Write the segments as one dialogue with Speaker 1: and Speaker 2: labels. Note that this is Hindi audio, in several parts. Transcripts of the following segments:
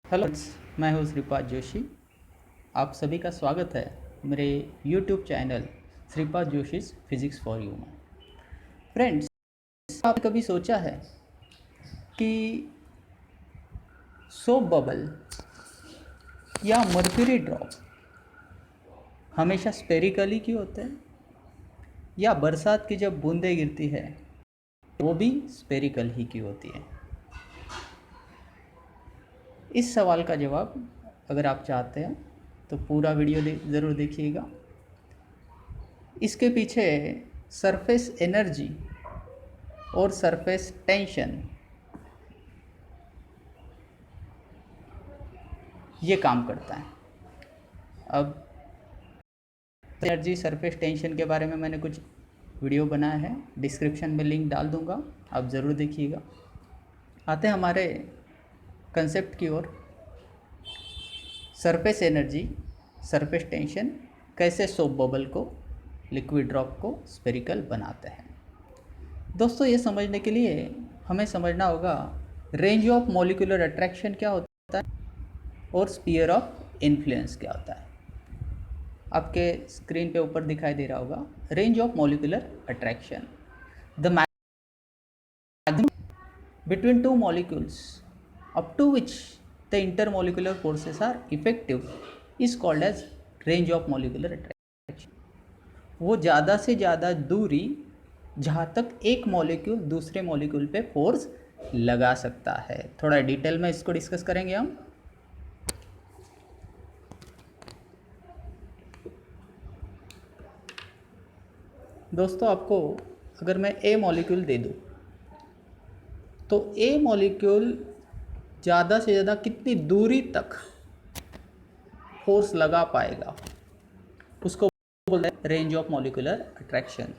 Speaker 1: हेलो, मैं हूँ श्रीपाद जोशी। आप सभी का स्वागत है मेरे YouTube channel Shripad Joshi physics for you में। फ्रेंड्स, आपने कभी सोचा है कि सोप बबल या मर्क्यूरी ड्रॉप हमेशा स्पेरिकल ही क्यों होते हैं, या बरसात की जब बूंदें गिरती है वो भी स्पेरिकल ही क्यों होती है? इस सवाल का जवाब अगर आप चाहते हैं तो पूरा वीडियो ज़रूर देखिएगा। इसके पीछे सरफेस एनर्जी और सरफेस टेंशन ये काम करता है। अब एनर्जी सरफेस टेंशन के बारे में मैंने कुछ वीडियो बनाया है, डिस्क्रिप्शन में लिंक डाल दूंगा, आप ज़रूर देखिएगा। आते हैं हमारे कंसेप्ट की ओर। सरफेस एनर्जी, सरफेस टेंशन कैसे सोप बबल को, लिक्विड ड्रॉप को स्फेरिकल बनाते हैं। दोस्तों, ये समझने के लिए हमें समझना होगा रेंज ऑफ मॉलिक्यूलर अट्रैक्शन क्या होता है और स्फीयर ऑफ इन्फ्लुएंस क्या होता है। आपके स्क्रीन पे ऊपर दिखाई दे रहा होगा range of molecular attraction. The maximum between two molecules up to which the intermolecular forces are effective is called as range of molecular attraction. वो ज़्यादा से ज़्यादा दूरी जहाँ तक एक मॉलिक्यूल दूसरे मॉलिक्यूल पे फोर्स लगा सकता है। थोड़ा डिटेल में इसको डिस्कस करेंगे हम। दोस्तों, आपको अगर मैं ए मॉलिक्यूल दे दूँ तो ए मॉलिक्यूल ज़्यादा से ज़्यादा कितनी दूरी तक फोर्स लगा पाएगा, उसको बोलते हैं रेंज ऑफ मॉलिक्यूलर अट्रैक्शन।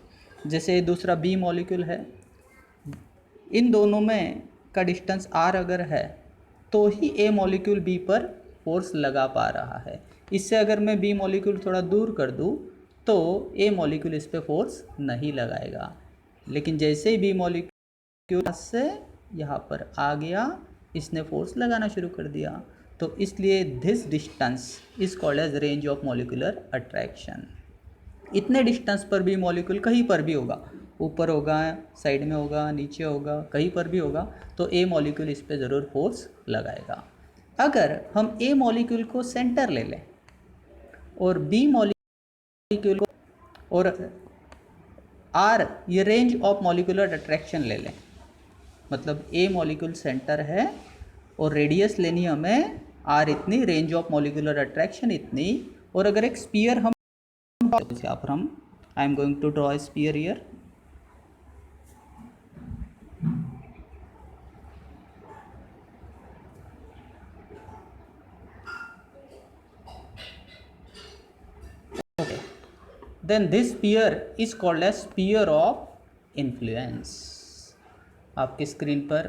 Speaker 1: जैसे दूसरा बी मॉलिक्यूल है, इन दोनों में का डिस्टेंस आर अगर है तो ही ए मॉलिक्यूल बी पर फोर्स लगा पा रहा है। इससे अगर मैं बी मॉलिक्यूल थोड़ा दूर कर दूँ तो ए मॉलिक्यूल इस पर फोर्स नहीं लगाएगा। लेकिन जैसे ही बी मॉलिक्यूल से यहाँ पर आ गया, इसने फोर्स लगाना शुरू कर दिया। तो इसलिए this distance is called as range of molecular attraction. इतने डिस्टेंस पर भी मॉलिक्यूल कहीं पर भी होगा, ऊपर होगा, साइड में होगा, नीचे होगा, कहीं पर भी होगा, तो ए मॉलिक्यूल इस पर ज़रूर फोर्स लगाएगा। अगर हम ए मॉलिक्यूल को सेंटर ले लें और बी मॉलिक्यूल को और आर ये रेंज ऑफ मॉलिक्यूलर अट्रैक्शन ले लें, मतलब ए मॉलिक्यूल सेंटर है और रेडियस लेनी हमें आर इतनी, रेंज ऑफ मॉलिक्यूलर अट्रैक्शन इतनी। और अगर एक स्पीयर हम यहाँ पर I am going to draw a sphere here. Then this sphere is called as sphere of influence. आपकी स्क्रीन पर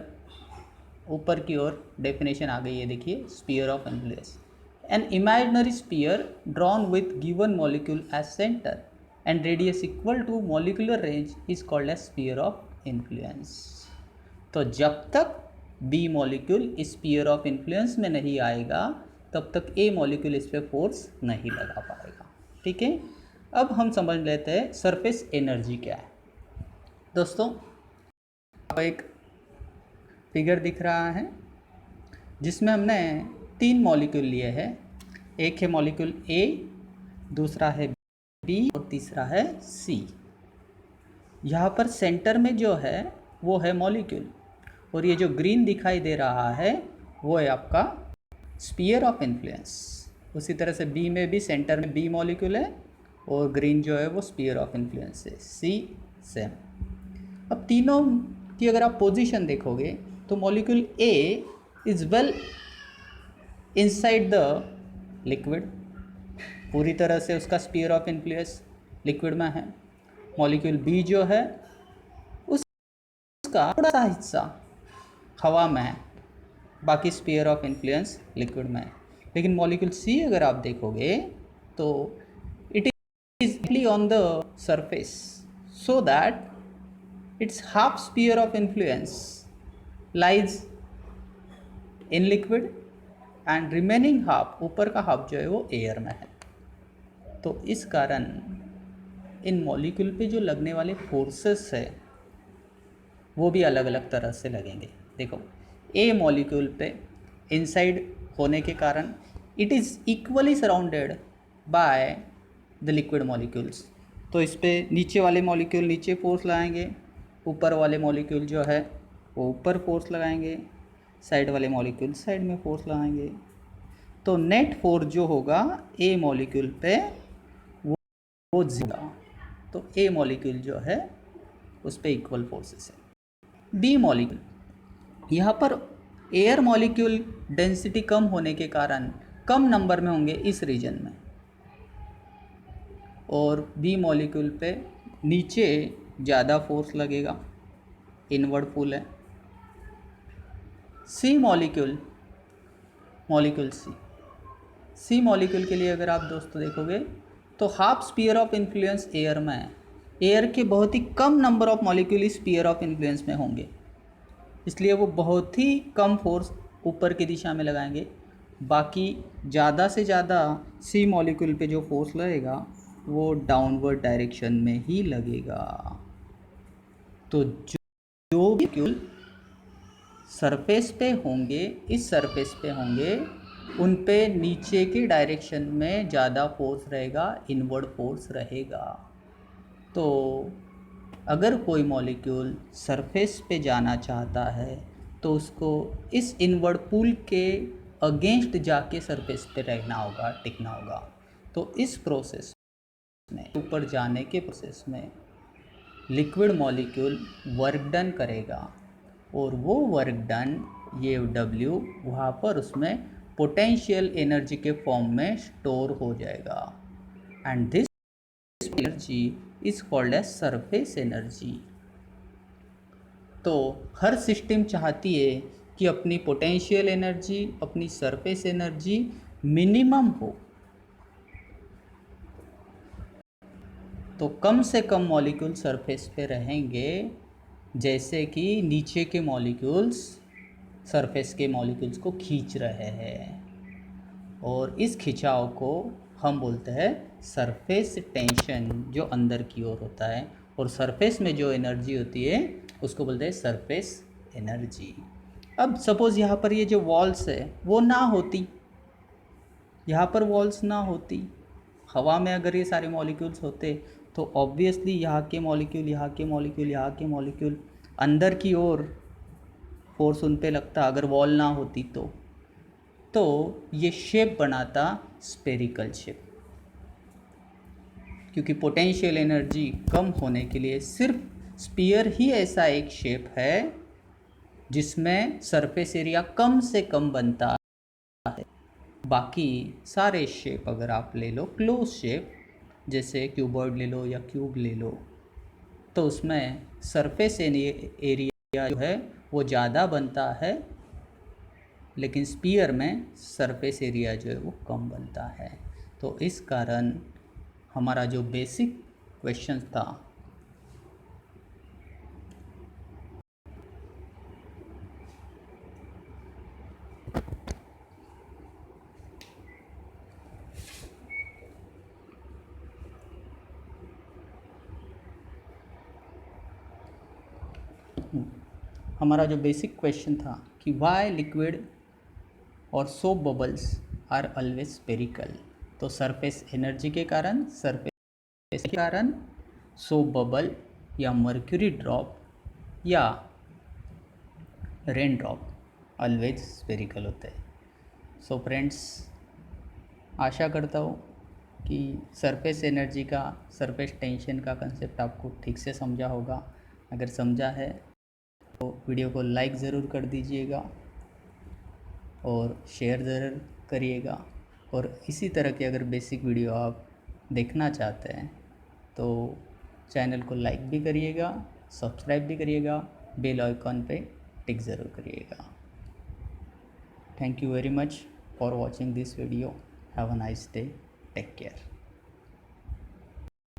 Speaker 1: ऊपर की ओर डेफिनेशन आ गई है, देखिए, sphere of influence. An imaginary sphere drawn with given molecule as centre and radius equal to molecular range is called as sphere of influence. तो जब तक B molecule sphere of influence में नहीं आएगा तब तक ए मॉलिक्यूल इस पर फोर्स नहीं लगा पाएगा। ठीक है, अब हम समझ लेते हैं सरफेस एनर्जी क्या है। दोस्तों, एक फिगर दिख रहा है जिसमें हमने 3 मॉलिक्यूल लिए हैं। एक है मॉलिक्यूल ए, दूसरा है बी और तीसरा है सी। यहाँ पर सेंटर में जो है वो है मॉलिक्यूल, और ये जो ग्रीन दिखाई दे रहा है वो है आपका स्पीयर ऑफ इन्फ्लुएंस। उसी तरह से बी में भी सेंटर में बी मॉलिक्यूल है और ग्रीन जो है वो स्पीयर ऑफ इन्फ्लुएंस है, सी सेम। अब तीनों की अगर आप पोजीशन देखोगे तो molecule A is well inside the liquid, पूरी तरह से उसका स्पीयर ऑफ इन्फ्लुएंस लिक्विड में है। मॉलिक्यूल बी जो है उसका थोड़ा सा हिस्सा हवा में है, बाकी स्पीयर ऑफ इन्फ्लुएंस लिक्विड में है। लेकिन मॉलिक्यूल सी अगर आप देखोगे तो it is on the surface, so that its half sphere of influence lies in liquid and remaining half, ऊपर का हाफ जो है वो एयर में है। तो इस कारण इन मॉलिक्यूल पे जो लगने वाले फोर्सेस है वो भी अलग अलग तरह से लगेंगे। देखो, ए मॉलिक्यूल पे इनसाइड होने के कारण it is equally surrounded by the liquid molecules. तो इस पे नीचे वाले मॉलिक्यूल नीचे फोर्स लगाएंगे, ऊपर वाले मॉलिक्यूल जो है वो ऊपर फोर्स लगाएंगे, साइड वाले मॉलिक्यूल साइड में फोर्स लगाएंगे। तो नेट फोर्स जो होगा ए मॉलिक्यूल पे वो ज़ीरो। तो ए मॉलिक्यूल जो है उस पर इक्वल फोर्सेस है। बी मॉलिक्यूल, यहाँ पर एयर मॉलिक्यूल डेंसिटी कम होने के कारण कम नंबर में होंगे इस रीजन में, और बी मॉलिक्यूल पे नीचे ज़्यादा फोर्स लगेगा, इनवर्ड पुल है। C molecule, molecule C molecule के लिए अगर आप दोस्तों देखोगे तो half sphere of influence air में है। एयर के बहुत ही कम नंबर ऑफ मॉलिक्यूल इस स्पीयर ऑफ इन्फ्लुएंस में होंगे, इसलिए वो बहुत ही कम फोर्स ऊपर की दिशा में लगाएंगे। बाकी ज़्यादा से ज़्यादा सी मॉलिक्यूल पे जो फोर्स लगेगा वो डाउनवर्ड डायरेक्शन में ही लगेगा। तो जो मॉलिक्यूल सरफेस पे होंगे, इस सरफेस पे होंगे, उन पे नीचे की डायरेक्शन में ज़्यादा फोर्स रहेगा, इनवर्ड फोर्स रहेगा। तो अगर कोई मॉलिक्यूल सरफेस पे जाना चाहता है तो उसको इस इनवर्ड पुल के अगेंस्ट जाके सरफेस पे रहना होगा, टिकना होगा। तो इस प्रोसेस में, ऊपर जाने के प्रोसेस में लिक्विड मॉलिक्यूल वर्क डन करेगा, और वो वर्क डन ये W वहाँ पर उसमें पोटेंशियल एनर्जी के फॉर्म में स्टोर हो जाएगा, and this energy is called as surface energy. तो हर सिस्टम चाहती है कि अपनी पोटेंशियल एनर्जी, अपनी सरफेस एनर्जी मिनिमम हो। तो कम से कम मॉलिक्यूल सरफेस पे रहेंगे, जैसे कि नीचे के मॉलिक्यूल्स सरफेस के मॉलिक्यूल्स को खींच रहे हैं, और इस खिंचाव को हम बोलते हैं सरफेस टेंशन, जो अंदर की ओर होता है। और सरफेस में जो एनर्जी होती है उसको बोलते हैं सरफेस एनर्जी। अब सपोज़ यहाँ पर ये जो वॉल्स है वो ना होती, यहाँ पर वॉल्स ना होती, हवा में अगर ये सारे मॉलिक्यूल्स होते तो ऑब्वियसली यहाँ के मॉलिक्यूल, यहाँ के मॉलिक्यूल, यहाँ के मॉलिक्यूल अंदर की ओर फोर्स उन पे लगता, अगर वॉल ना होती तो ये शेप बनाता स्पेरिकल शेप। क्योंकि पोटेंशियल एनर्जी कम होने के लिए सिर्फ स्पीयर ही ऐसा एक शेप है जिसमें सरफेस एरिया कम से कम बनता है। बाकी सारे शेप अगर आप ले लो क्लोज शेप, जैसे क्यूबॉइड ले लो या क्यूब ले लो, तो उसमें सरफेस एरिया जो है वो ज़्यादा बनता है, लेकिन स्पीयर में सरफेस एरिया जो है वो कम बनता है। तो इस कारण हमारा जो बेसिक क्वेश्चन था हमारा जो बेसिक क्वेश्चन था कि वाई लिक्विड और soap bubbles are always spherical. तो सरफेस एनर्जी के कारण, सरफेस के कारण सोप बबल या मर्क्यूरी ड्रॉप या रेन ड्रॉप ऑलवेज स्पेरिकल होते हैं। सो फ्रेंड्स, आशा करता हूँ कि सरफेस एनर्जी का, सरफेस टेंशन का कंसेप्ट आपको ठीक से समझा होगा। अगर समझा है तो वीडियो को लाइक ज़रूर कर दीजिएगा और शेयर ज़रूर करिएगा। और इसी तरह के अगर बेसिक वीडियो आप देखना चाहते हैं तो चैनल को लाइक भी करिएगा, सब्सक्राइब भी करिएगा, बेल आइकॉन पे टिक ज़रूर करिएगा। Thank you very much for watching this video. Have a nice day, take care.